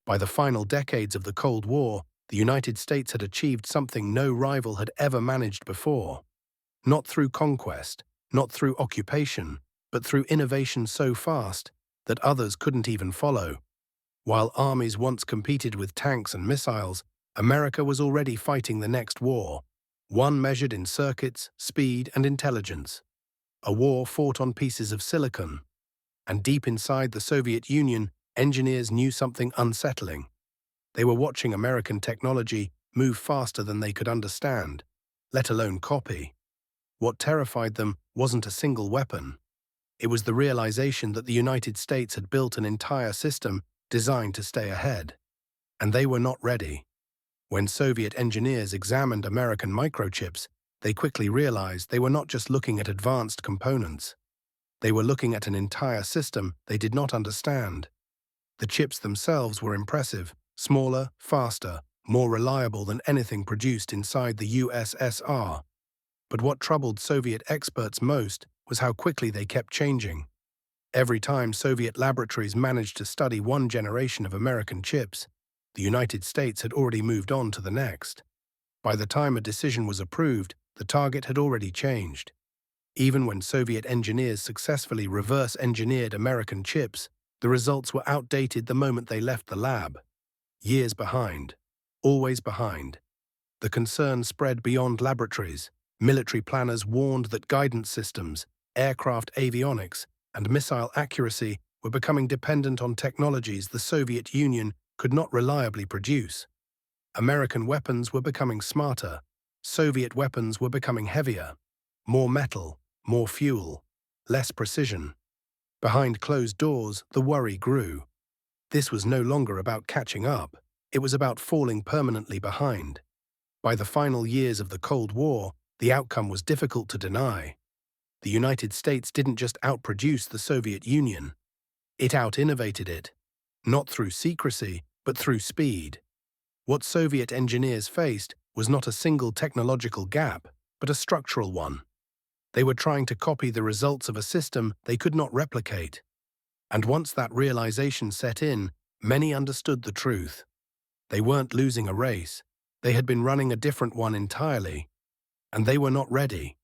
By the final decades of the Cold War, the United States had achieved something no rival had ever managed before. Not through conquest, not through occupation, but through innovation so fast that others couldn't even follow. While armies once competed with tanks and missiles, America was already fighting the next war, one measured in circuits, speed, and intelligence. A war fought on pieces of silicon. And deep inside the Soviet Union, engineers knew something unsettling. They were watching American technology move faster than they could understand, let alone copy. What terrified them wasn't a single weapon. It was the realization that the United States had built an entire system designed to stay ahead. And they were not ready. When Soviet engineers examined American microchips, they quickly realized they were not just looking at advanced components. They were looking at an entire system they did not understand. The chips themselves were impressive, smaller, faster, more reliable than anything produced inside the USSR. But what troubled Soviet experts most was how quickly they kept changing. Every time Soviet laboratories managed to study one generation of American chips, the United States had already moved on to the next. By the time a decision was approved, the target had already changed. Even when Soviet engineers successfully reverse-engineered American chips, the results were outdated the moment they left the lab. Years behind. Always behind. The concern spread beyond laboratories. Military planners warned that guidance systems, aircraft avionics, and missile accuracy were becoming dependent on technologies the Soviet Union could not reliably produce. American weapons were becoming smarter. Soviet weapons were becoming heavier. More metal, more fuel, less precision. Behind closed doors, the worry grew. This was no longer about catching up. It was about falling permanently behind. By the final years of the Cold War, the outcome was difficult to deny. The United States didn't just outproduce the Soviet Union. It out-innovated it. Not through secrecy, but through speed. What Soviet engineers faced was not a single technological gap, but a structural one. They were trying to copy the results of a system they could not replicate. And once that realization set in, many understood the truth. They weren't losing a race. They had been running a different one entirely. And they were not ready.